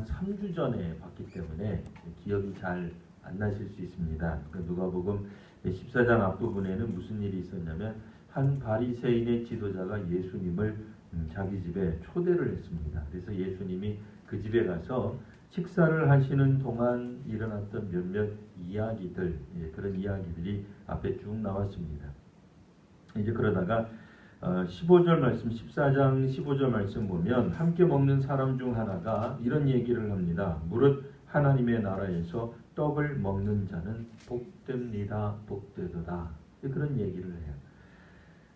한 3주 전에 봤기 때문에 기억이 잘 안 나실 수 있습니다. 누가복음 14장 앞부분에는 무슨 일이 있었냐면 한 바리새인의 지도자가 예수님을 자기 집에 초대를 했습니다. 그래서 예수님이 그 집에 가서 식사를 하시는 동안 일어났던 몇몇 이야기들, 그런 이야기들이 앞에 쭉 나왔습니다. 이제 그러다가 15절 말씀, 14장 15절 말씀 보면 함께 먹는 사람 중 하나가 이런 얘기를 합니다. 무릇 하나님의 나라에서 떡을 먹는 자는 복됩니다. 복되도다. 그런 얘기를 해요.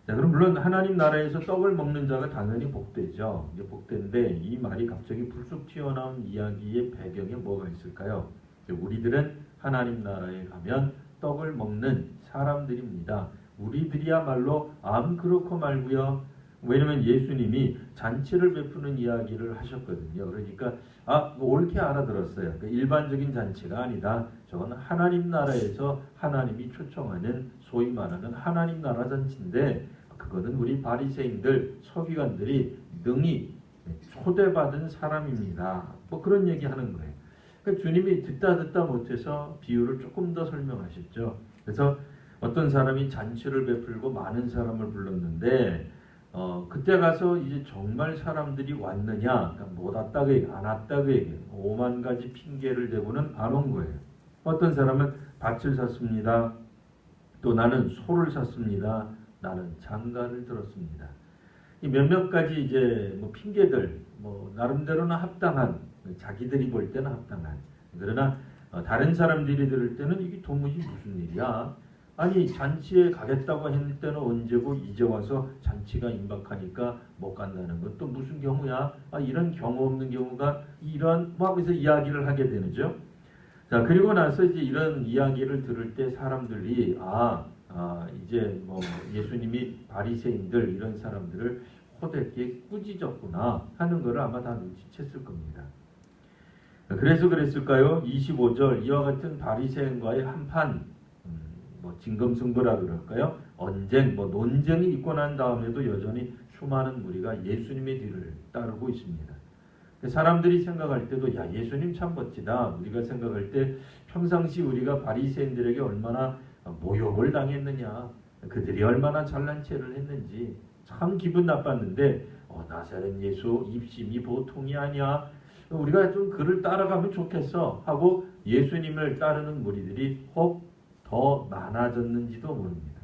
자, 그럼 물론 하나님 나라에서 떡을 먹는 자가 당연히 복되죠. 이제 복된데 이 말이 갑자기 불쑥 튀어나온 이야기의 배경에 뭐가 있을까요? 우리들은 하나님 나라에 가면 떡을 먹는 사람들입니다. 우리들이야말로 그렇고 말고요. 왜냐면 예수님이 잔치를 베푸는 이야기를 하셨거든요. 그러니까 옳게 알아들었어요. 일반적인 잔치가 아니다. 저건 하나님 나라에서 하나님이 초청하는 소위 말하는 하나님 나라 잔치인데 그거는 우리 바리새인들, 서기관들이 능히 초대받은 사람입니다. 뭐 그런 얘기하는 거예요. 그러니까 주님이 듣다 못해서 비유를 조금 더 설명하셨죠. 그래서 어떤 사람이 잔치를 베풀고 많은 사람을 불렀는데 그때 가서 이제 정말 사람들이 왔느냐, 그러니까 못 왔다 그 얘기, 안 왔다 그 얘기, 5만 가지 핑계를 대고는 안 온 거예요. 어떤 사람은 밭을 샀습니다. 또 나는 소를 샀습니다. 나는 장가를 들었습니다. 이 몇몇 가지 이제 뭐 핑계들, 뭐 나름대로는 합당한, 자기들이 볼 때는 합당한. 그러나 다른 사람들이 들을 때는 이게 도무지 무슨 일이야? 아니 잔치에 가겠다고 했을 때는 언제고 이제 와서 잔치가 임박하니까 못 간다는 건 또 무슨 경우야? 이런 경우 없는 경우가 이런 막 그래서 이야기를 하게 되죠. 자, 그리고 나서 이제 이런 이야기를 들을 때 사람들이 이제 뭐 예수님이 바리새인들 이런 사람들을 호되게 꾸짖었구나 하는 것을 아마 다 눈치챘을 겁니다. 그래서 그랬을까요? 25절 이와 같은 바리새인과의 한판 뭐 진검승부라 그럴까요? 언쟁, 뭐 논쟁이 있고 난 다음에도 여전히 수많은 무리가 예수님의 뒤를 따르고 있습니다. 사람들이 생각할 때도 야 예수님 참 멋지다. 우리가 생각할 때 평상시 우리가 바리새인들에게 얼마나 모욕을 당했느냐, 그들이 얼마나 잘난 체를 했는지 참 기분 나빴는데 나사렛 예수 입심이 보통이 아니야. 우리가 좀 그를 따라가면 좋겠어 하고 예수님을 따르는 무리들이 혹 더 많아졌는지도 모릅니다.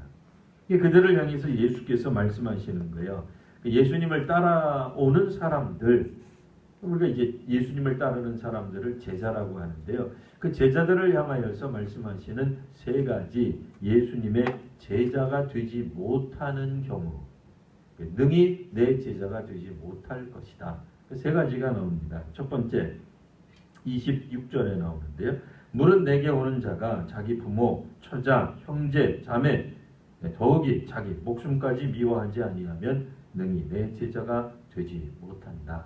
그들을 향해서 예수께서 말씀하시는 거예요. 예수님을 따라오는 사람들, 우리가 이제 예수님을 따르는 사람들을 제자라고 하는데요. 그 제자들을 향하여서 말씀하시는 세 가지 예수님의 제자가 되지 못하는 경우, 능히 내 제자가 되지 못할 것이다. 그 세 가지가 나옵니다. 첫 번째 26절에 나오는데요. 무릇 내게 오는 자가 자기 부모, 처자, 형제, 자매, 더욱이 자기 목숨까지 미워하지 아니하면 능히 내 제자가 되지 못한다.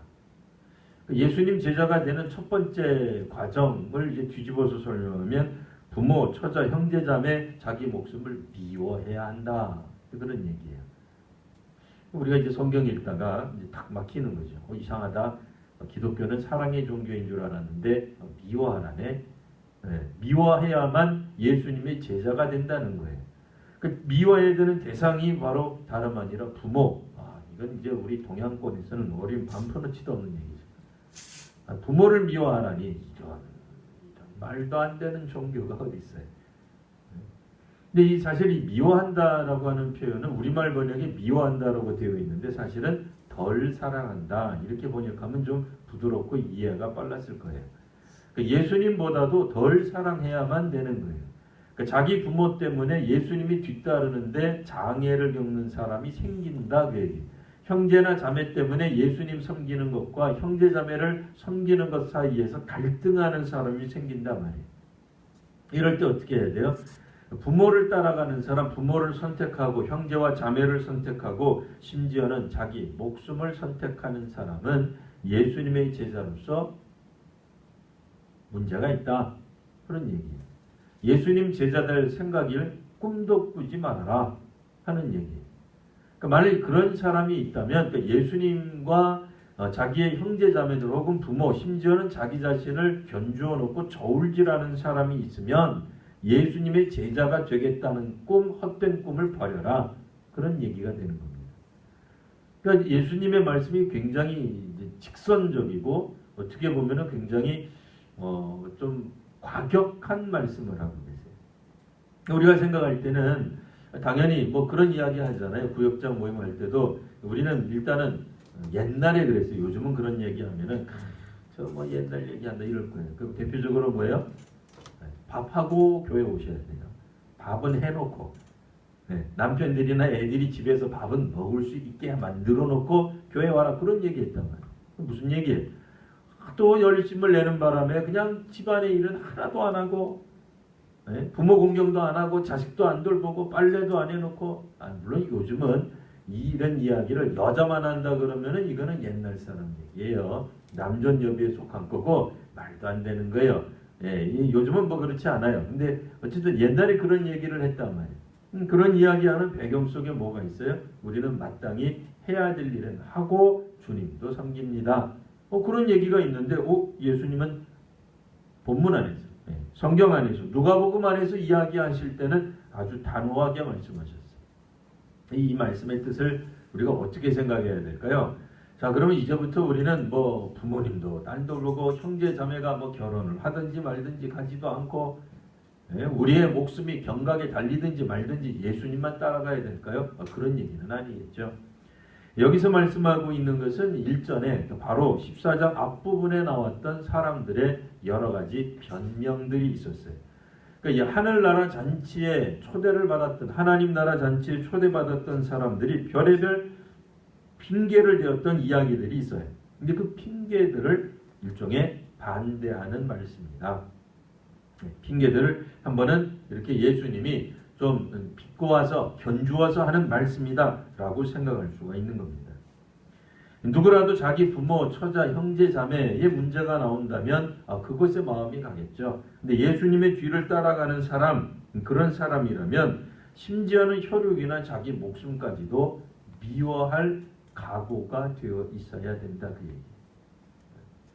예수님 제자가 되는 첫 번째 과정을 이제 뒤집어서 설명하면 부모, 처자, 형제, 자매, 자기 목숨을 미워해야 한다. 그런 얘기예요. 우리가 이제 성경 읽다가 이제 딱 막히는 거죠. 이상하다. 기독교는 사랑의 종교인 줄 알았는데 미워하라네. 미워해야만 예수님의 제자가 된다는 거예요. 미워해야 되는 대상이 바로 다름 아니라 부모. 이건 이제 우리 동양권에서는 어린 반푼어치도 없는 얘기죠. 부모를 미워하라니 이런 말도 안 되는 종교가 어디 있어요. 근데 사실 이 미워한다라고 하는 표현은 우리말 번역에 미워한다라고 되어 있는데 사실은 덜 사랑한다 이렇게 번역하면 좀 부드럽고 이해가 빨랐을 거예요. 예수님보다도 덜 사랑해야만 되는 거예요. 자기 부모 때문에 예수님이 뒤따르는데 장애를 겪는 사람이 생긴다 그 얘기. 형제나 자매 때문에 예수님 섬기는 것과 형제 자매를 섬기는 것 사이에서 갈등하는 사람이 생긴단 말이에요. 이럴 때 어떻게 해야 돼요? 부모를 따라가는 사람, 부모를 선택하고 형제와 자매를 선택하고 심지어는 자기 목숨을 선택하는 사람은 예수님의 제자로서 문제가 있다. 그런 얘기예요. 예수님 제자될 생각일 꿈도 꾸지 말아라 하는 얘기예요. 그러니까 만약에 그런 사람이 있다면 예수님과 자기의 형제 자매들 혹은 부모, 심지어는 자기 자신을 견주어 놓고 저울질하는 사람이 있으면 예수님의 제자가 되겠다는 꿈, 헛된 꿈을 버려라. 그런 얘기가 되는 겁니다. 그러니까 예수님의 말씀이 굉장히 직선적이고 어떻게 보면 굉장히 좀 과격한 말씀을 하고 계세요. 우리가 생각할 때는 당연히 뭐 그런 이야기 하잖아요. 구역장 모임할 때도 우리는 일단은 옛날에 그랬어요. 요즘은 그런 얘기하면은 저 뭐 옛날 얘기한다 이럴 거예요. 그럼 대표적으로 뭐예요? 밥하고 교회 오셔야 돼요. 밥은 해놓고 남편들이나 애들이 집에서 밥은 먹을 수 있게 만들어 놓고 교회 와라 그런 얘기했단 말이에요. 무슨 얘기예요? 또 열심을 내는 바람에 그냥 집안의 일은 하나도 안 하고 부모 공경도 안 하고 자식도 안 돌보고 빨래도 안 해놓고 물론 요즘은 이런 이야기를 여자만 한다 그러면은 이거는 옛날 사람 얘기예요. 남존여비에 속한 거고 말도 안 되는 거예요. 요즘은 뭐 그렇지 않아요. 근데 어쨌든 옛날에 그런 얘기를 했단 말이에요. 그런 이야기하는 배경 속에 뭐가 있어요? 우리는 마땅히 해야 될 일은 하고 주님도 섬깁니다. 그런 얘기가 있는데 예수님은 본문 안에서 성경 안에서 누가복음 안에서 이야기하실 때는 아주 단호하게 말씀하셨어요. 이 말씀의 뜻을 우리가 어떻게 생각해야 될까요? 자, 그러면 이제부터 우리는 뭐 부모님도 딸도 그러고 형제 자매가 뭐 결혼을 하든지 말든지 가지도 않고 우리의 목숨이 경각에 달리든지 말든지 예수님만 따라가야 될까요? 그런 얘기는 아니겠죠. 여기서 말씀하고 있는 것은 일전에 바로 14장 앞부분에 나왔던 사람들의 여러 가지 변명들이 있었어요. 그러니까 이 하늘나라 잔치에 초대를 받았던 하나님 나라 잔치에 초대받았던 사람들이 별의별 핑계를 대었던 이야기들이 있어요. 근데 그 핑계들을 일종의 반대하는 말씀입니다. 핑계들을 한번은 이렇게 예수님이 좀 비꼬아서 견주어서 하는 말씀이다 라고 생각할 수가 있는 겁니다. 누구라도 자기 부모, 처자, 형제, 자매의 문제가 나온다면 그것에 마음이 가겠죠. 근데 예수님의 뒤를 따라가는 사람, 그런 사람이라면 심지어는 혈육이나 자기 목숨까지도 미워할 각오가 되어 있어야 된다 그 얘기.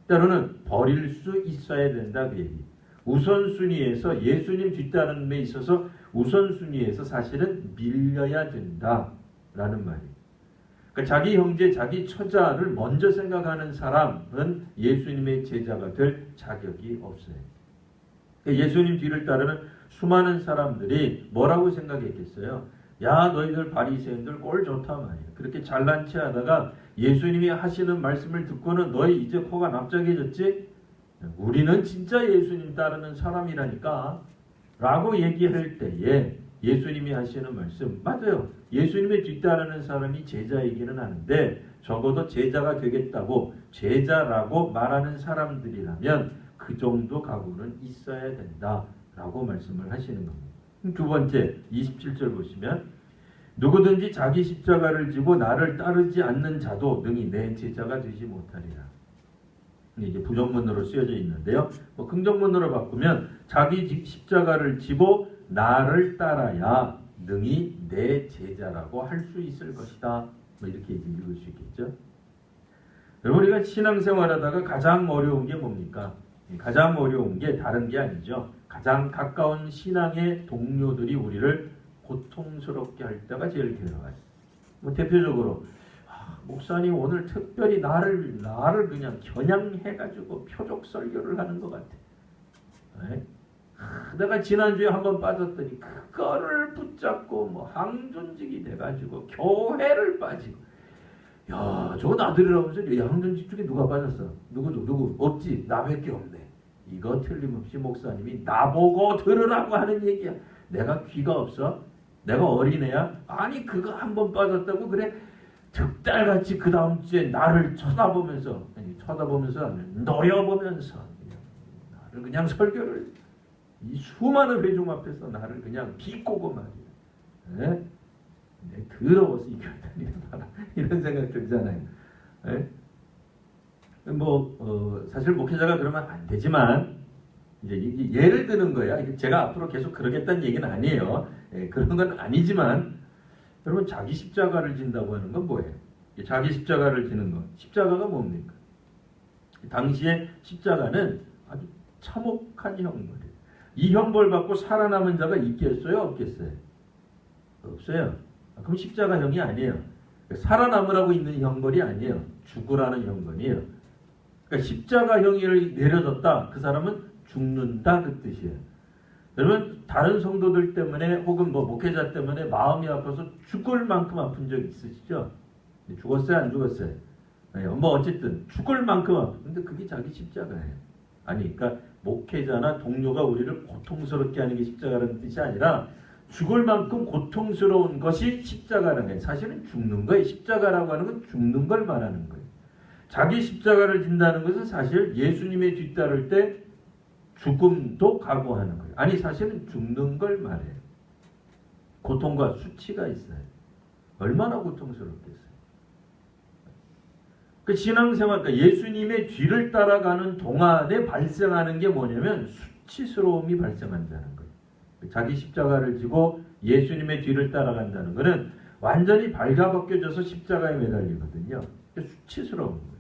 때로는 버릴 수 있어야 된다 그 얘기. 우선순위에서 예수님 뒤따름에 있어서 우선순위에서 사실은 밀려야 된다라는 말이에요. 그러니까 자기 형제, 자기 처자를 먼저 생각하는 사람은 예수님의 제자가 될 자격이 없어요. 그러니까 예수님 뒤를 따르는 수많은 사람들이 뭐라고 생각했겠어요? 야, 너희들 바리새인들 꼴 좋다 말이야. 그렇게 잘난 체 하다가 예수님이 하시는 말씀을 듣고는 너희 이제 코가 납작해졌지? 우리는 진짜 예수님 따르는 사람이라니까 라고 얘기할 때에 예수님이 하시는 말씀 맞아요. 예수님의 뒤따르는 사람이 제자이기는 하는데 적어도 제자가 되겠다고 제자라고 말하는 사람들이라면 그 정도 각오는 있어야 된다라고 말씀을 하시는 겁니다. 두 번째 27절 보시면 누구든지 자기 십자가를 지고 나를 따르지 않는 자도 능히 내 제자가 되지 못하리라. 이게 부정문으로 쓰여져 있는데요. 긍정문으로 바꾸면 자기 십자가를 지고 나를 따라야 능히 내 제자라고 할 수 있을 것이다. 이렇게 읽을 수 있겠죠. 여러분 우리가 신앙생활하다가 가장 어려운 게 뭡니까? 가장 어려운 게 다른 게 아니죠. 가장 가까운 신앙의 동료들이 우리를 고통스럽게 할 때가 제일 괴로워요. 대표적으로 목사님 오늘 특별히 나를 그냥 겨냥해가지고 표적 설교를 하는 것 같아. 내가 지난주에 한번 빠졌더니 그거를 붙잡고 항존직이 돼가지고 교회를 빠지고 야 저거 나들이라면서 야 항존직 중에 누가 빠졌어? 누구 없지? 나밖에 없네. 이거 틀림없이 목사님이 나보고 들으라고 하는 얘기야. 내가 귀가 없어? 내가 어린애야? 아니 그거 한번 빠졌다고 그래 득달같이 그 다음 주에 나를 쳐다보면서 노여보면서 나를 그냥 설교를 이 수많은 회중 앞에서 나를 그냥 비꼬고 말이야. 내 더러워서 이 교회 다니는 이런 생각 들잖아요. 사실 목회자가 그러면 안 되지만 이제 예를 드는 거야. 제가 앞으로 계속 그러겠다는 얘기는 아니에요. 그런 건 아니지만 여러분 자기 십자가를 진다고 하는 건 뭐예요? 자기 십자가를 지는 것. 십자가가 뭡니까? 당시에 십자가는 아주 참혹한 형벌이에요. 이 형벌 받고 살아남은 자가 있겠어요? 없겠어요? 없어요. 그럼 십자가형이 아니에요. 살아남으라고 있는 형벌이 아니에요. 죽으라는 형벌이에요. 그러니까 십자가형이 내려졌다. 그 사람은 죽는다 그 뜻이에요. 여러분 다른 성도들 때문에 혹은 뭐 목회자 때문에 마음이 아파서 죽을 만큼 아픈 적 있으시죠? 죽었어요? 안 죽었어요? 뭐 어쨌든 죽을 만큼 아픈. 근데 그게 자기 십자가예요. 아니 그러니까 목회자나 동료가 우리를 고통스럽게 하는 게 십자가라는 뜻이 아니라 죽을 만큼 고통스러운 것이 십자가라는 거예요. 사실은 죽는 거예요. 십자가라고 하는 건 죽는 걸 말하는 거예요. 자기 십자가를 진다는 것은 사실 예수님의 뒤따를 때 죽음도 각오하는 거예요. 아니 사실은 죽는 걸 말해요. 고통과 수치가 있어요. 얼마나 고통스럽겠어요. 그 신앙생활, 그러니까 예수님의 뒤를 따라가는 동안에 발생하는 게 뭐냐면 수치스러움이 발생한다는 거예요. 자기 십자가를 지고 예수님의 뒤를 따라간다는 것은 완전히 발가벗겨져서 십자가에 매달리거든요. 수치스러운 거예요.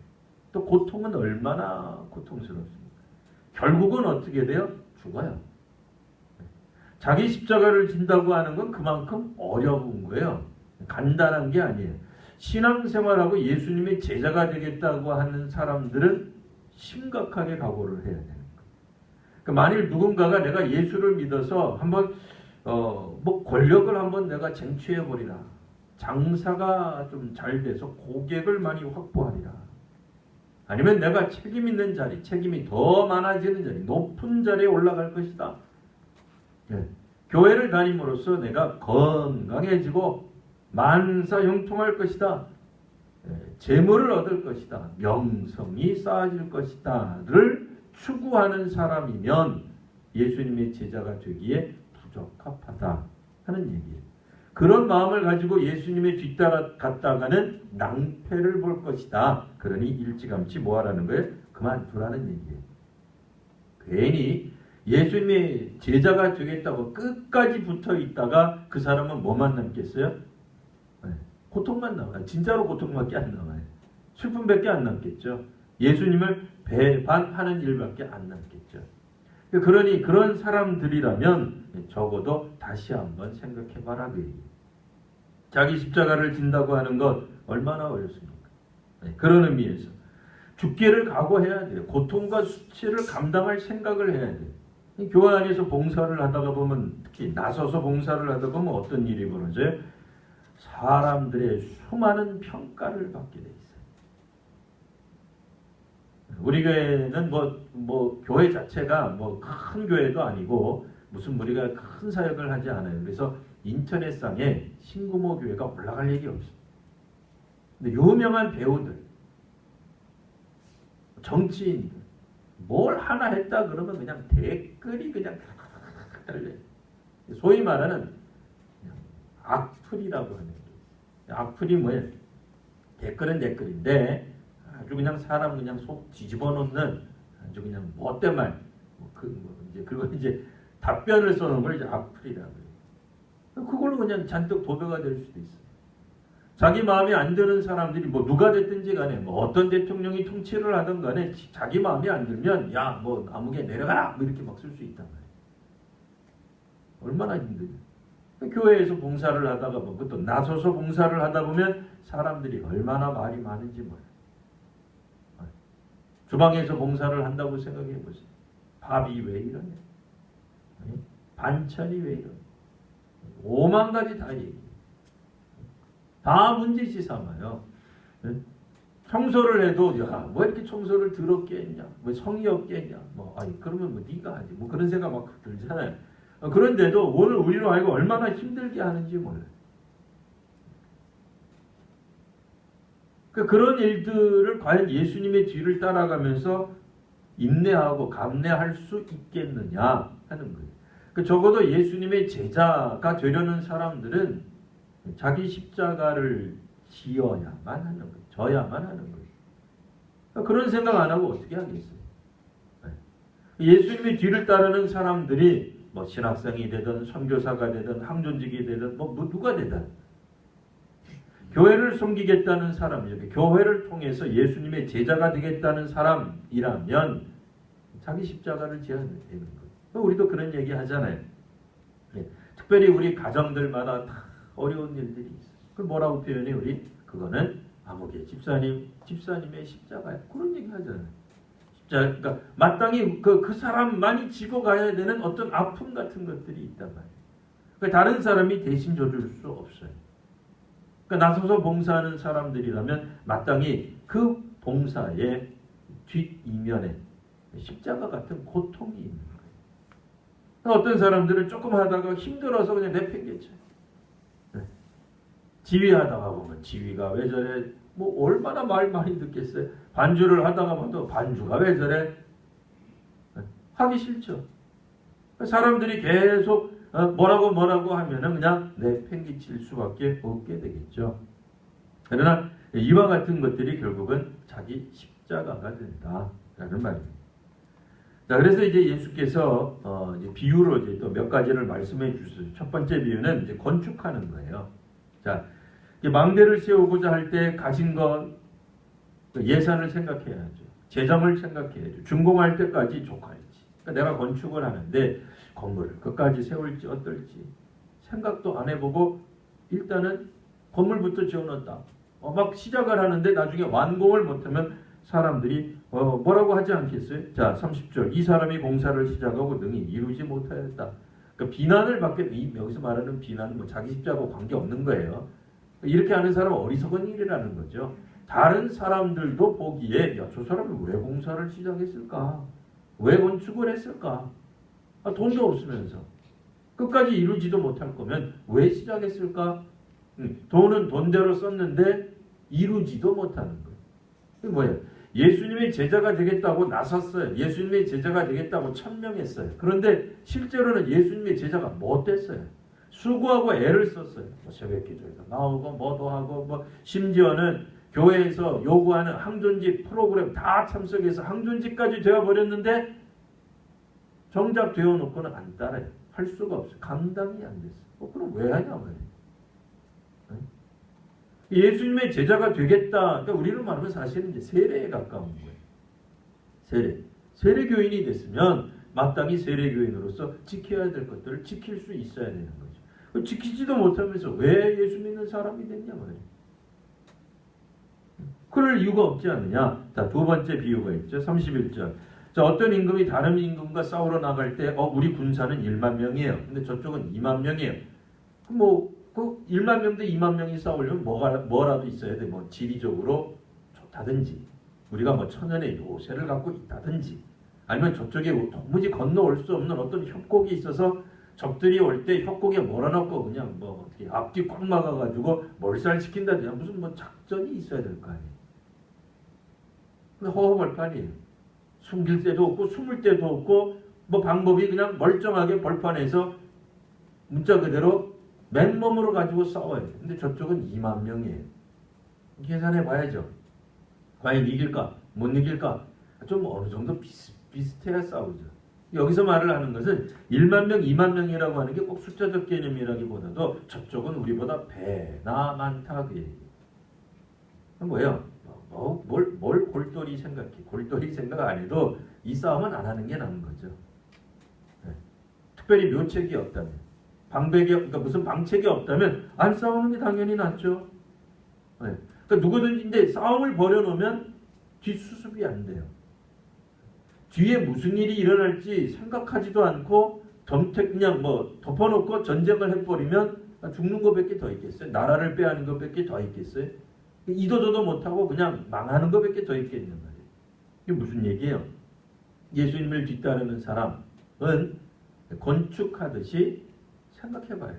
또 고통은 얼마나 고통스럽습니까? 결국은 어떻게 돼요? 죽어요. 자기 십자가를 진다고 하는 건 그만큼 어려운 거예요. 간단한 게 아니에요. 신앙생활하고 예수님의 제자가 되겠다고 하는 사람들은 심각하게 각오를 해야 되는 거예요. 그러니까 만일 누군가가 내가 예수를 믿어서 한번 뭐 권력을 한번 내가 쟁취해 버리라. 장사가 좀 잘 돼서 고객을 많이 확보하리라. 아니면 내가 책임 있는 자리, 책임이 더 많아지는 자리, 높은 자리에 올라갈 것이다. 예. 교회를 다님으로써 내가 건강해지고 만사 형통할 것이다. 예. 재물을 얻을 것이다. 명성이 쌓아질 것이다를 추구하는 사람이면 예수님의 제자가 되기에 부적합하다 하는 얘기예요. 그런 마음을 가지고 예수님의 뒤따라갔다가는 낭패를 볼 것이다. 그러니 일찌감치 뭐하라는 거예요? 그만두라는 얘기예요. 괜히 예수님의 제자가 되겠다고 끝까지 붙어 있다가 그 사람은 뭐만 남겠어요? 네, 고통만 남아요. 진짜로 고통밖에 안 남아요. 슬픔밖에 안 남겠죠. 예수님을 배반하는 일밖에 안 남겠죠. 그러니 그런 사람들이라면 적어도 다시 한번 생각해봐라 그 얘기예요. 자기 십자가를 진다고 하는 것 얼마나 어렵습니까? 네, 그런 의미에서 죽기를 각오해야 돼요. 고통과 수치를 감당할 생각을 해야 돼요. 교회 안에서 봉사를 하다가 보면 특히 나서서 봉사를 하다 보면 어떤 일이 벌어져요? 사람들의 수많은 평가를 받게 돼 있어요. 우리 교회는 뭐 교회 자체가 뭐 큰 교회도 아니고 무슨 우리가 큰 사역을 하지 않아요. 그래서 인터넷상에 신구모 교회가 올라갈 얘기 없어요. 근데 유명한 배우들, 정치인들 뭘 하나 했다 그러면 그냥 댓글이 그냥 달려요. 소위 말하는 악플이라고 하는 게 악플이 뭐예요? 댓글은 댓글인데 아주 그냥 사람 그냥 속 뒤집어 놓는 아주 그냥 못된 말, 그리고 이제 답변을 써놓은 걸 이제 악플이라고 해요. 그걸로 그냥 잔뜩 도배가 될 수도 있어요. 자기 마음에 안 드는 사람들이 뭐 누가 됐든지 간에 뭐 어떤 대통령이 통치를 하든 간에 자기 마음에 안 들면 야 뭐 아무개 내려가라 뭐 이렇게 막 쓸 수 있단 말이에요. 얼마나 힘드냐. 교회에서 봉사를 하다가 뭐 그것도 나서서 봉사를 하다 보면 사람들이 얼마나 말이 많은지 몰라요. 주방에서 봉사를 한다고 생각해 보세요. 밥이 왜 이러냐? 반찬이 왜 이러냐? 5만 가지 다 얘기해요. 다 문제시 삼아요. 청소를 해도 야, 뭐 이렇게 청소를 더럽게 했냐? 뭐 성의 없게 했냐? 그러면 뭐 네가 하지. 뭐 그런 생각 막 들잖아요. 그런데도 오늘 우리로 알고 얼마나 힘들게 하는지 몰라요. 그런 일들을 과연 예수님의 뒤를 따라가면서 인내하고 감내할 수 있겠느냐 하는 거예요. 적어도 예수님의 제자가 되려는 사람들은 자기 십자가를 지어야만 하는 거예요. 져야만 하는 거예요. 그런 생각 안 하고 어떻게 하겠어요? 예수님의 뒤를 따르는 사람들이 뭐 신학생이 되든 선교사가 되든 항존직이 되든 뭐 누가 되든 교회를 섬기겠다는 사람이죠. 교회를 통해서 예수님의 제자가 되겠다는 사람이라면 자기 십자가를 져야 되는 거예요. 우리도 그런 얘기 하잖아요. 특별히 우리 가정들마다 다 어려운 일들이 있어요. 그걸 뭐라고 표현해? 우리 그거는 아무개 집사님의 십자가야. 그런 얘기 하잖아요. 그러니까 마땅히 그 사람만이 지고 가야 되는 어떤 아픔 같은 것들이 있단 말이에요. 그러니까 다른 사람이 대신 져줄 수 없어요. 그러니까 나서서 봉사하는 사람들이라면 마땅히 그 봉사의 뒷이면에 십자가 같은 고통이 있는 거예요. 그러니까 어떤 사람들은 조금 하다가 힘들어서 그냥 내팽개쳐요. 지휘하다가 보면 지휘가 왜 저래? 뭐 얼마나 말 많이 듣겠어요. 반주를 하다가 봐도 반주가 왜 저래? 하기 싫죠. 사람들이 계속 뭐라고 하면은 그냥 내팽개칠 수밖에 없게 되겠죠. 그러나 이와 같은 것들이 결국은 자기 십자가가 된다라는 말입니다. 자, 그래서 이제 예수께서 이제 비유로 이제 또 몇 가지를 말씀해 주셨어요. 첫 번째 비유는 이제 건축하는 거예요. 자, 망대를 세우고자 할 때 가진 것 예산을 생각해야죠. 재정을 생각해야죠. 준공할 때까지 족할지. 그러니까 내가 건축을 하는데 건물을 끝까지 세울지 어떨지 생각도 안 해보고 일단은 건물부터 지어놓았다. 막 시작을 하는데 나중에 완공을 못하면 사람들이 뭐라고 하지 않겠어요? 자, 30절. 이 사람이 공사를 시작하고 능히 이루지 못하였다. 그러니까 비난을 받게, 여기서 말하는 비난은 뭐 자기 십자가와 관계없는 거예요. 이렇게 하는 사람은 어리석은 일이라는 거죠. 다른 사람들도 보기에 야, 저 사람이 왜 공사를 시작했을까? 왜 건축을 했을까? 돈도 없으면서 끝까지 이루지도 못할 거면 왜 시작했을까? 돈은 돈대로 썼는데 이루지도 못하는 거예요. 그게 뭐예요? 예수님의 제자가 되겠다고 나섰어요. 예수님의 제자가 되겠다고 천명했어요. 그런데 실제로는 예수님의 제자가 못 됐어요. 수고하고 애를 썼어요. 뭐 새벽기도에도 나오고 뭐도 하고 뭐 심지어는 교회에서 요구하는 항존직 프로그램 다 참석해서 항존직까지 되어버렸는데 정작 되어놓고는 안 따라요. 할 수가 없어요. 감당이 안 됐어요. 그럼 왜 하냐 말이에요. 예수님의 제자가 되겠다. 그러니까 우리로 말하면 사실은 이제 세례에 가까운 거예요. 세례교인이 됐으면 마땅히 세례교인으로서 지켜야 될 것들을 지킬 수 있어야 되는 거죠. 지키지도 못하면서 왜 예수 믿는 사람이 됐냐 말이에요. 그럴 이유가 없지 않느냐. 자, 두 번째 비유가 있죠. 31절. 자, 어떤 임금이 다른 임금과 싸우러 나갈 때 우리 군사는 1만 명이에요. 근데 저쪽은 2만 명이에요. 그 1만 명 대 2만 명이 싸우려면 뭐라도 있어야 돼. 뭐 지리적으로 좋다든지 우리가 뭐 천연의 요새를 갖고 있다든지 아니면 저쪽에 도무지 건너올 수 없는 어떤 협곡이 있어서 적들이 올 때 협곡에 몰아넣고 그냥 뭐 어떻게 앞뒤 꽉 막아가지고 몰살시킨다든지 무슨 뭐 작전이 있어야 될 거 아니에요. 근데 허허벌판이에요. 숨길 데도 없고 숨을 데도 없고 뭐 방법이 그냥 멀쩡하게 벌판에서 문자 그대로 맨몸으로 가지고 싸워야 돼요. 근데 저쪽은 2만 명이에요. 계산해 봐야죠. 과연 이길까? 못 이길까? 좀 어느 정도 비슷해야 싸우죠. 여기서 말을 하는 것은 1만 명, 2만 명이라고 하는 게 꼭 숫자적 개념이라기보다도 저쪽은 우리보다 배나 많다 그 얘기예요. 뭐예요? 뭘 골똘히 생각해. 골똘히 생각 안 해도 이 싸움은 안 하는 게 나은 거죠. 네. 특별히 묘책이 없다면 그러니까 무슨 방책이 없다면 안 싸우는 게 당연히 낫죠. 네. 그러니까 누구든지 이제 싸움을 벌여놓으면 뒷수습이 안 돼요. 뒤에 무슨 일이 일어날지 생각하지도 않고 그냥 뭐 덮어놓고 전쟁을 해버리면 죽는 것밖에 더 있겠어요? 나라를 빼앗는 것밖에 더 있겠어요? 이도저도 못하고 그냥 망하는 것밖에 더 있겠는 말이에요. 이게 무슨 얘기예요? 예수님을 뒤따르는 사람은 건축하듯이 생각해봐요.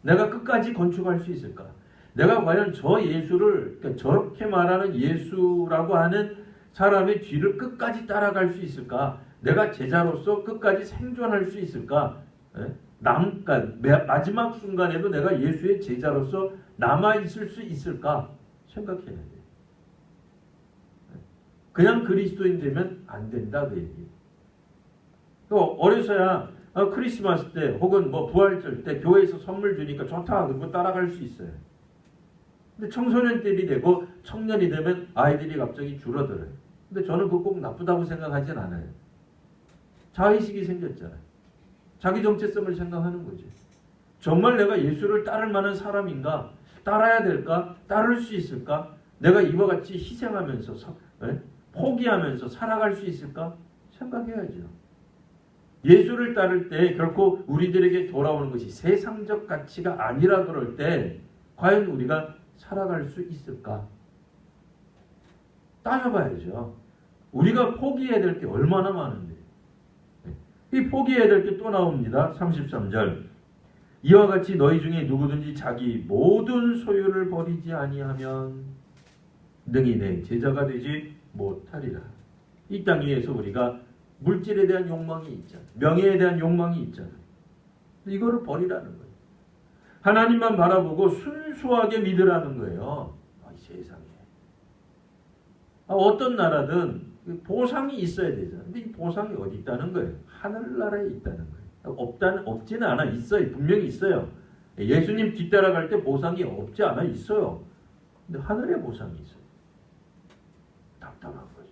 내가 끝까지 건축할 수 있을까? 내가 과연 저 예수를 그러니까 저렇게 말하는 예수라고 하는 사람의 뒤를 끝까지 따라갈 수 있을까? 내가 제자로서 끝까지 생존할 수 있을까? 그러니까 마지막 순간에도 내가 예수의 제자로서 남아있을 수 있을까? 생각해야 돼요. 그냥 그리스도인 되면 안 된다 그 얘기예요. 어려서야 크리스마스 때 혹은 뭐 부활절 때 교회에서 선물 주니까 좋다 그러고 따라갈 수 있어요. 근데 청소년들이 되고 청년이 되면 아이들이 갑자기 줄어들어요. 근데 저는 그거 꼭 나쁘다고 생각하진 않아요. 자의식이 생겼잖아요. 자기 정체성을 생각하는 거지. 정말 내가 예수를 따를 만한 사람인가? 따라야 될까? 따를 수 있을까? 내가 이와 같이 희생하면서 포기하면서 살아갈 수 있을까? 생각해야죠. 예수를 따를 때 결코 우리들에게 돌아오는 것이 세상적 가치가 아니라 그럴 때 과연 우리가 살아갈 수 있을까? 따져봐야죠. 우리가 포기해야 될 게 얼마나 많은데. 이 포기해야 될 게 또 나옵니다. 33절. 이와 같이 너희 중에 누구든지 자기 모든 소유를 버리지 아니하면 능히 내 제자가 되지 못하리라. 이 땅 위에서 우리가 물질에 대한 욕망이 있잖아요. 명예에 대한 욕망이 있잖아요. 이거를 버리라는 거예요. 하나님만 바라보고 순수하게 믿으라는 거예요. 세상에. 어떤 나라든 보상이 있어야 되잖아요. 근데 이 보상이 어디 있다는 거예요? 하늘나라에 있다는 거예요. 없지는 않아. 있어요. 분명히 있어요. 예수님 뒤따라갈 때 보상이 없지 않아. 있어요. 근데 하늘에 보상이 있어요. 답답한 거죠.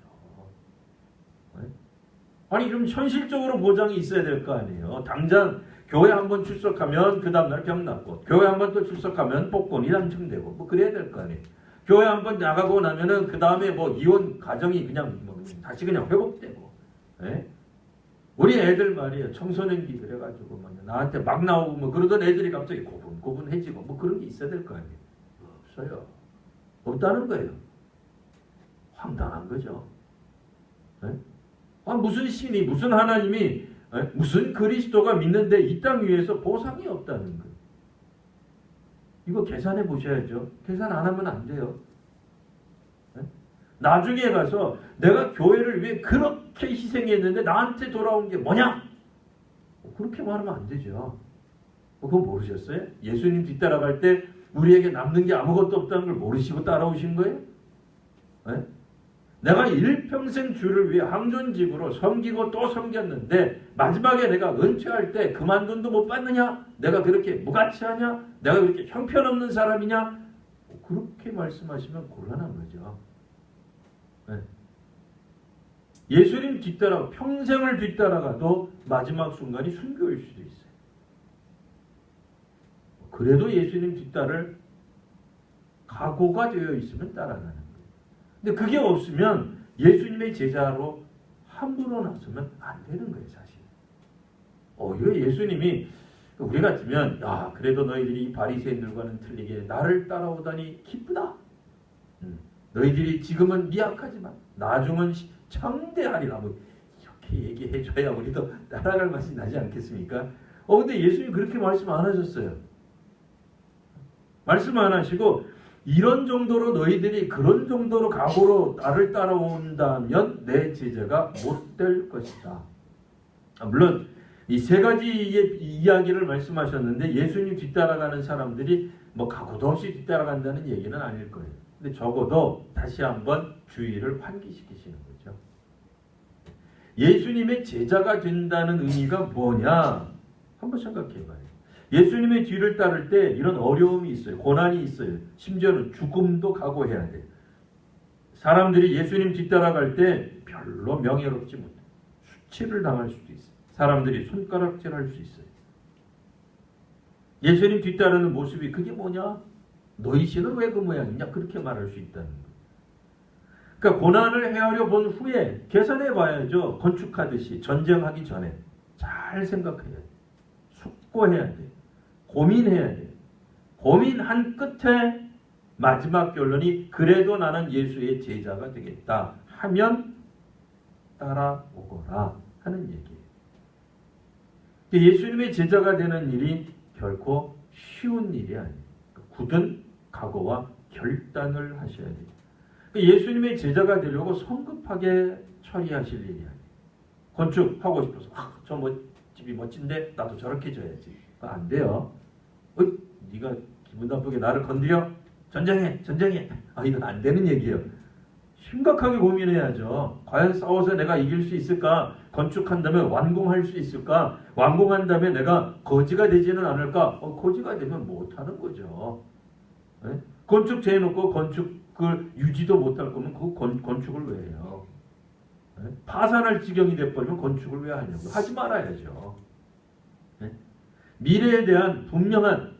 아니 좀 현실적으로 보장이 있어야 될 거 아니에요. 당장 교회 한번 출석하면 그 다음날 병 낫고, 교회 한번 또 출석하면 복권이 당첨되고, 뭐 그래야 될 거 아니에요. 교회 한번 나가고 나면은 그 다음에 뭐 이혼 가정이 그냥 다시 그냥 회복되고. 예? 우리 애들 말이에요. 청소년기 그래가지고 뭐 나한테 막 나오고 뭐 그러던 애들이 갑자기 고분고분해지고 뭐 그런 게 있어야 될 거 아니에요. 없어요. 없다는 거예요. 황당한 거죠. 예? 무슨 신이, 무슨 하나님이, 무슨 그리스도가 믿는데 이 땅 위에서 보상이 없다는 거예요. 이거 계산해 보셔야죠. 계산 안 하면 안 돼요. 나중에 가서 내가 교회를 위해 그렇게 희생했는데 나한테 돌아온 게 뭐냐? 그렇게 말하면 안 되죠. 그거 모르셨어요? 예수님 뒤따라갈 때 우리에게 남는 게 아무것도 없다는 걸 모르시고 따라오신 거예요? 내가 일평생 주를 위해 항존직으로 섬기고 또 섬겼는데 마지막에 내가 은퇴할 때 그만둔도 못 받느냐? 내가 그렇게 무가치하냐? 내가 그렇게 형편없는 사람이냐? 그렇게 말씀하시면 곤란한 거죠. 예수님 뒤따라 평생을 뒤따라가도 마지막 순간이 순교일 수도 있어요. 그래도 예수님 뒤따를 각오가 되어 있으면 따라가는 거예요. 근데 그게 없으면 예수님의 제자로 함부로 나서면 안 되는 거예요, 사실. 오히려 예수님이 우리 같으면 그래도 너희들이 바리새인들과는 틀리게 나를 따라오다니 기쁘다. 너희들이 지금은 미약하지만 나중은 창대하리라. 뭐 이렇게 얘기해줘야 우리도 따라갈 맛이 나지 않겠습니까? 근데 예수님 그렇게 말씀 안 하셨어요. 말씀 안 하시고 이런 정도로 너희들이 그런 정도로 각오로 나를 따라온다면 내 제자가 못 될 것이다. 물론 이 세 가지의 이야기를 말씀하셨는데 예수님 뒤따라가는 사람들이 뭐 각오도 없이 뒤따라간다는 얘기는 아닐 거예요. 근데 적어도 다시 한번 주의를 환기시키시는 거죠. 예수님의 제자가 된다는 의미가 뭐냐? 한번 생각해봐요. 예수님의 뒤를 따를 때 이런 어려움이 있어요. 고난이 있어요. 심지어는 죽음도 각오해야 돼요. 사람들이 예수님 뒤따라갈 때 별로 명예롭지 못해요. 수치를 당할 수도 있어요. 사람들이 손가락질할 수 있어요. 예수님 뒤따르는 모습이 그게 뭐냐? 너희 신은 왜 그 모양이냐? 그렇게 말할 수 있다는 거예요. 그러니까 고난을 헤아려 본 후에 계산해 봐야죠. 건축하듯이 전쟁하기 전에 잘 생각해야 돼요. 숙고해야 돼요. 고민해야 돼요. 고민한 끝에 마지막 결론이 그래도 나는 예수의 제자가 되겠다 하면 따라오거라 하는 얘기예요. 예수님의 제자가 되는 일이 결코 쉬운 일이 아니에요. 굳은 각오와 결단을 하셔야 돼요. 예수님의 제자가 되려고 성급하게 처리하실 일이 아니에요. 건축하고 싶어서 저 집이 멋진데 나도 저렇게 져야지. 안 돼요. 네가 기분 나쁘게 나를 건드려? 전쟁해. 이건 안 되는 얘기예요. 심각하게 고민해야죠. 과연 싸워서 내가 이길 수 있을까? 건축한다면 완공할 수 있을까? 완공한 다음에 내가 거지가 되지는 않을까? 거지가 되면 못하는 거죠. 네? 건축 재해놓고 건축을 유지도 못할 거면 그 건축을 왜 해요? 파산할 지경이 돼버리면 건축을 왜 하냐고. 하지 말아야죠. 미래에 대한 분명한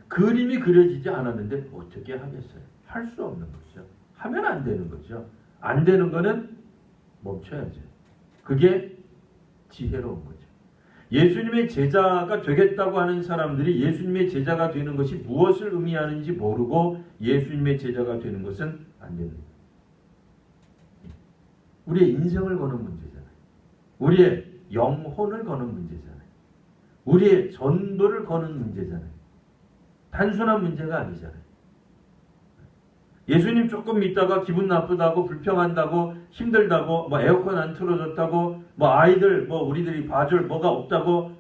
그림이 그려지지 않았는데 어떻게 하겠어요? 할 수 없는 거죠. 하면 안 되는 거죠. 안 되는 거는 멈춰야죠. 그게 지혜로운 거죠. 예수님의 제자가 되겠다고 하는 사람들이 예수님의 제자가 되는 것이 무엇을 의미하는지 모르고 예수님의 제자가 되는 것은 안 됩니다. 우리의 인생을 거는 문제잖아요. 우리의 영혼을 거는 문제잖아요. 우리의 전도를 거는 문제잖아요. 단순한 문제가 아니잖아요. 예수님 조금 믿다가 기분 나쁘다고 불평한다고 힘들다고 뭐 에어컨 안 틀어줬다고 뭐 아이들 뭐 우리들이 봐줄 뭐가 없다고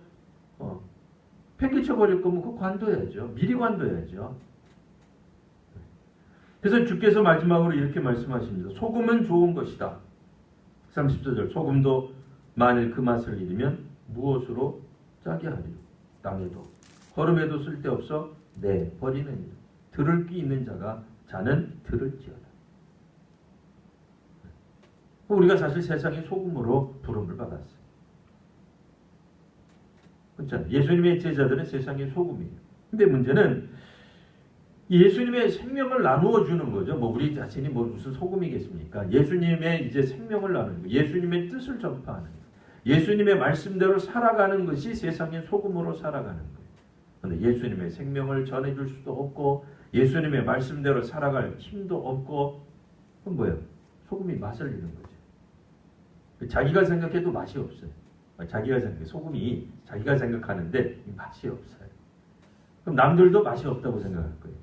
팽개쳐버릴 거면 그거 관둬야죠. 미리 관둬야죠. 그래서 주께서 마지막으로 이렇게 말씀하십니다. 소금은 좋은 것이다. 34절 소금도 만일 그 맛을 잃으면 무엇으로 짜게 하리요. 땅에도 거름에도 쓸데없어 내버리느니라. 들을 귀 있는 자가 자는 들을지어다. 우리가 사실 세상의 소금으로 부름을 받았어요. 그렇죠? 예수님의 제자들은 세상의 소금이에요. 근데 문제는 예수님의 생명을 나누어 주는 거죠. 뭐 우리 자신이 뭐 무슨 소금이겠습니까? 예수님의 이제 생명을 나누는 거, 예수님의 뜻을 전파하는 거, 예수님의 말씀대로 살아가는 것이 세상의 소금으로 살아가는 거예요. 그런데 예수님의 생명을 전해줄 수도 없고 예수님의 말씀대로 살아갈 힘도 없고 그건 뭐예요? 소금이 맛을 잃는 거죠. 자기가 생각해도 맛이 없어요. 자기가 생각해 소금이 자기가 생각하는데 맛이 없어요. 그럼 남들도 맛이 없다고 생각할 거예요.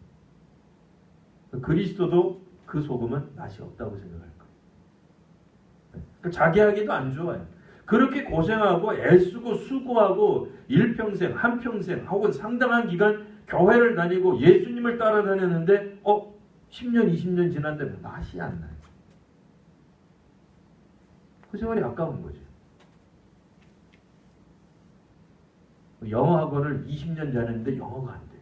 그리스도도 그 소금은 맛이 없다고 생각할 거예요. 그러니까 자기에게도 안 좋아요. 그렇게 고생하고 애쓰고 수고하고 일평생 한평생 혹은 상당한 기간 교회를 다니고 예수님을 따라다녔는데 10년 20년 지났는데 맛이 안 나요. 그 세월이 아까운 거죠. 영어 학원을 20년 다녔는데 영어가 안 돼.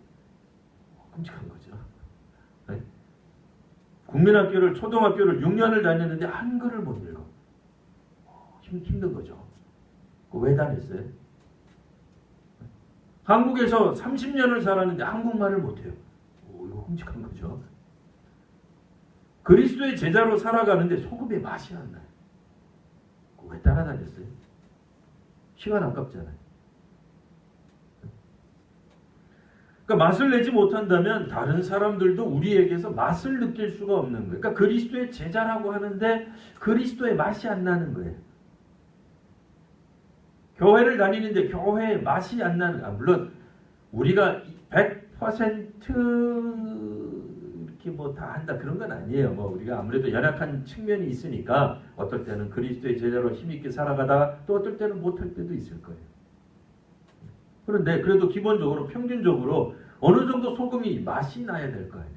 끔찍한 거죠. 네? 국민학교를 초등학교를 6년을 다녔는데 한글을 못 읽어. 힘든 거죠. 왜 다녔어요? 한국에서 30년을 살았는데 한국말을 못해요. 이거 끔찍한 거죠. 그리스도의 제자로 살아가는데 소금의 맛이 안 나요. 왜 따라다녔어요? 시간 아깝잖아요. 그러니까 맛을 내지 못한다면 다른 사람들도 우리에게서 맛을 느낄 수가 없는 거예요. 그러니까 그리스도의 제자라고 하는데 그리스도의 맛이 안 나는 거예요. 교회를 다니는데 교회의 맛이 안 나는, 물론 우리가 100% 이렇게 뭐 다 한다 그런 건 아니에요. 뭐 우리가 아무래도 연약한 측면이 있으니까 어떨 때는 그리스도의 제자로 힘있게 살아가다가 또 어떨 때는 못할 때도 있을 거예요. 그런데 그래도 기본적으로 평균적으로 어느 정도 소금이 맛이 나야 될 거 아니에요.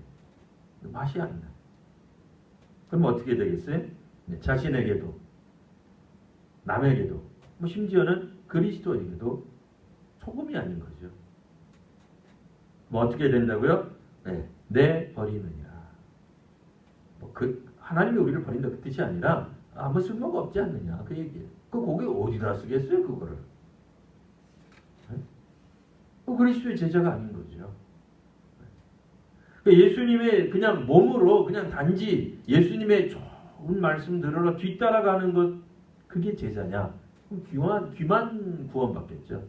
맛이 안 나. 그럼 어떻게 되겠어요? 자신에게도 남에게도 뭐 심지어는 그리스도에게도 소금이 아닌 거죠. 뭐 어떻게 된다고요? 내버리느니라. 뭐 하나님이 우리를 버린다 그 뜻이 아니라 아무 쓸모가 없지 않느냐 그 얘기예요. 그 거기 어디다 쓰겠어요 그거를? 그리스도의 제자가 아닌 거죠. 예수님의 그냥 몸으로 그냥 단지 예수님의 좋은 말씀 들으러 뒤따라가는 것 그게 제자냐? 그럼 귀만 구원받겠죠.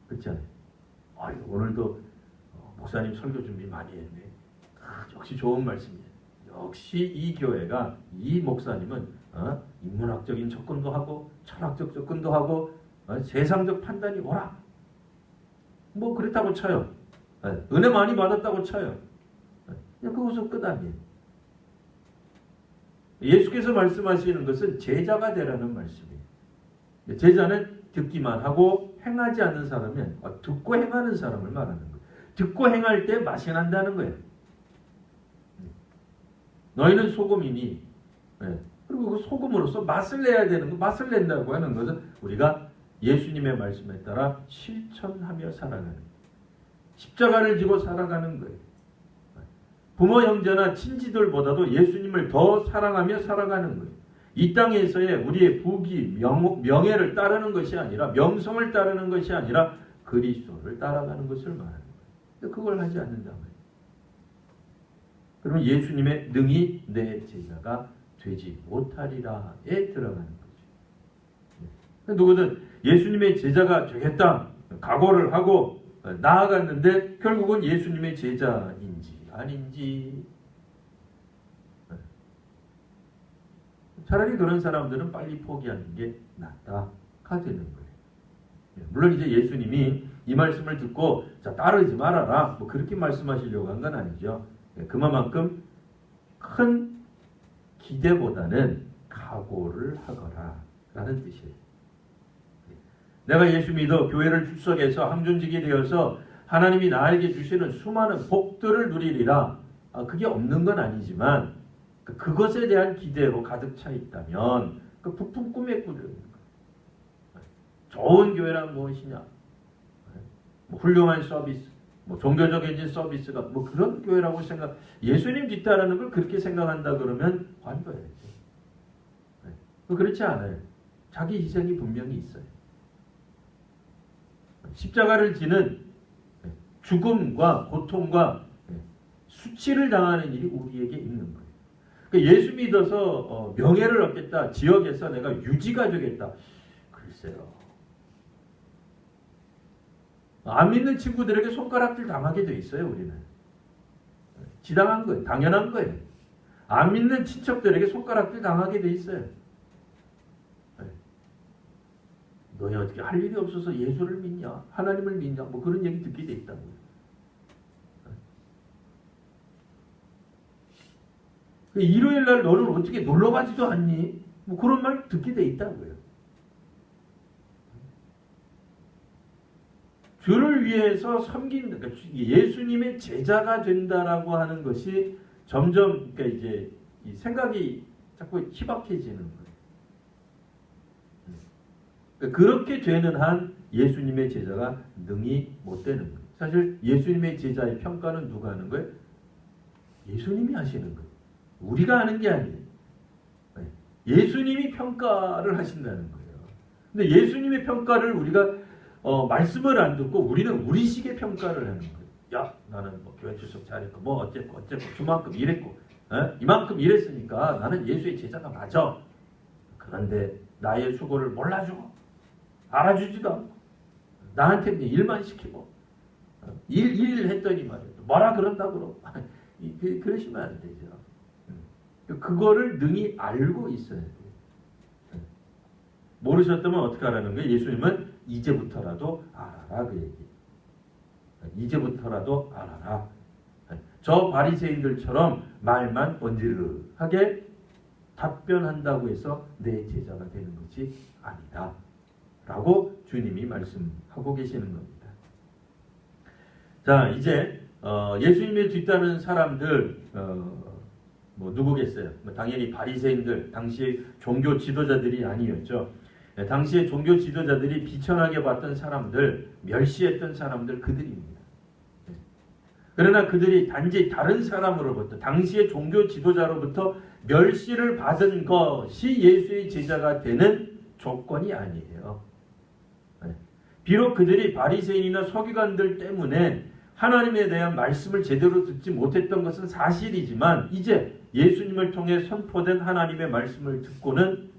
그렇지 않아요? 오늘도 목사님 설교 준비 많이 했네. 역시 좋은 말씀이에요. 역시 이 교회가 이 목사님은 인문학적인 접근도 하고 철학적 접근도 하고 세상적 판단이 옳아. 뭐 그랬다고 쳐요. 은혜 많이 받았다고 쳐요. 그냥 그것은 끝 아니에요. 예수께서 말씀하시는 것은 제자가 되라는 말씀이에요. 제자는 듣기만 하고 행하지 않는 사람은 듣고 행하는 사람을 말하는 거예요. 듣고 행할 때 맛이 난다는 거예요. 너희는 소금이니 그리고 그 소금으로서 맛을 내야 되는 거, 맛을 낸다고 하는 것은 우리가 예수님의 말씀에 따라 실천하며 살아가는 거예요. 십자가를 지고 살아가는 거예요. 부모 형제나 친지들보다도 예수님을 더 사랑하며 살아가는 거예요. 이 땅에서의 우리의 부귀, 명예를 따르는 것이 아니라, 명성을 따르는 것이 아니라 그리스도를 따라가는 것을 말하는 거예요. 그걸 하지 않는단 말이에요. 그러면 예수님의 능히 내 제자가 되지 못하리라에 들어가는 거죠. 누구든 예수님의 제자가 되겠다 각오를 하고 나아갔는데 결국은 예수님의 제자인지 아닌지, 차라리 그런 사람들은 빨리 포기하는 게 낫다가 되는 거예요. 물론 이제 예수님이 이 말씀을 듣고 자 따르지 말아라 뭐 그렇게 말씀하시려고 한 건 아니죠. 그만큼 큰 기대보다는 각오를 하거라 라는 뜻이에요. 내가 예수 믿어 교회를 출석해서 항존직이 되어서 하나님이 나에게 주시는 수많은 복들을 누리리라. 그게 없는 건 아니지만 그것에 대한 기대로 가득 차 있다면 그 부푼 꿈에 꾸는 거예요. 좋은 교회란 무엇이냐? 뭐 훌륭한 서비스, 뭐 종교적인 서비스가 뭐 그런 교회라고 생각. 예수님 뒤따르는 걸 그렇게 생각한다 그러면 관둬야지. 그렇지 않아요. 자기 희생이 분명히 있어요. 십자가를 지는 죽음과 고통과 수치를 당하는 일이 우리에게 있는 거예요. 그러니까 예수 믿어서 명예를 얻겠다, 지역에서 내가 유지가 되겠다. 글쎄요. 안 믿는 친구들에게 손가락질 당하게 돼 있어요. 우리는. 지당한 거예요. 당연한 거예요. 안 믿는 친척들에게 손가락질 당하게 돼 있어요. 너희 어떻게 할 일이 없어서 예수를 믿냐? 하나님을 믿냐? 뭐 그런 얘기 듣게 돼 있다고요. 일요일 날 너는 어떻게 놀러 가지도 않니? 뭐 그런 말 듣게 돼 있다고요. 주를 위해서 섬긴, 그러니까 예수님의 제자가 된다라고 하는 것이 점점 그러니까 이제 이 생각이 자꾸 희박해지는 거예요. 그러니까 그렇게 되는 한 예수님의 제자가 능히 못 되는 거예요. 사실 예수님의 제자의 평가는 누가 하는 거예요? 예수님이 하시는 거예요. 우리가 하는 게 아니에요. 예수님이 평가를 하신다는 거예요. 근데 예수님의 평가를 우리가 말씀을 안 듣고 우리는 우리식의 평가를 하는 거예요. 야, 나는 뭐 교회 출석 잘했고 뭐 어쨌고 그만큼 일했고 이만큼 일했으니까 나는 예수의 제자가 맞아. 그런데 나의 수고를 몰라주고 알아주지도 않고 나한테 그냥 일만 시키고 일 했더니 말이야. 뭐라 그런다고 그러시면 안 되죠. 그거를 능히 알고 있어야 돼요. 모르셨다면 어떻게 하라는 거예요? 예수님은 이제부터라도 알아라 그 얘기. 이제부터라도 알아라. 저 바리새인들처럼 말만 번지르하게 답변한다고 해서 내 제자가 되는 것이 아니다. 라고 주님이 말씀하고 계시는 겁니다. 자, 이제 예수님의 뒤따르는 사람들 뭐 누구겠어요? 당연히 바리새인들, 당시의 종교 지도자들이 아니었죠. 당시의 종교 지도자들이 비천하게 봤던 사람들, 멸시했던 사람들 그들입니다. 그러나 그들이 단지 다른 사람으로부터, 당시의 종교 지도자로부터 멸시를 받은 것이 예수의 제자가 되는 조건이 아니에요. 비록 그들이 바리새인이나 서기관들 때문에 하나님에 대한 말씀을 제대로 듣지 못했던 것은 사실이지만 이제 예수님을 통해 선포된 하나님의 말씀을 듣고는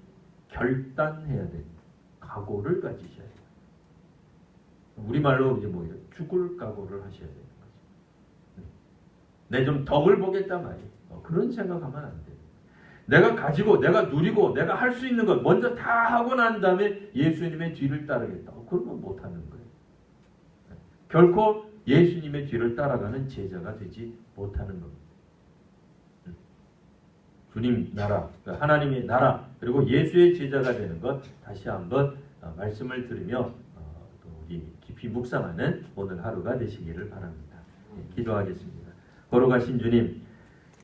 결단해야 됩니다. 각오를 가지셔야 돼요. 우리말로 이제 뭐예요? 죽을 각오를 하셔야 되는 거죠. 내 좀 덕을 보겠다 말이에요. 그런 생각하면 안 돼요. 내가 가지고 내가 누리고 내가 할 수 있는 것 먼저 다 하고 난 다음에 예수님의 뒤를 따르겠다. 그러면 못하는 거예요. 결코 예수님의 뒤를 따라가는 제자가 되지 못하는 겁니다. 주님 나라, 하나님의 나라, 그리고 예수의 제자가 되는 것 다시 한번 말씀을 들으며 또 우리 깊이 묵상하는 오늘 하루가 되시기를 바랍니다. 기도하겠습니다. 걸어가신 주님,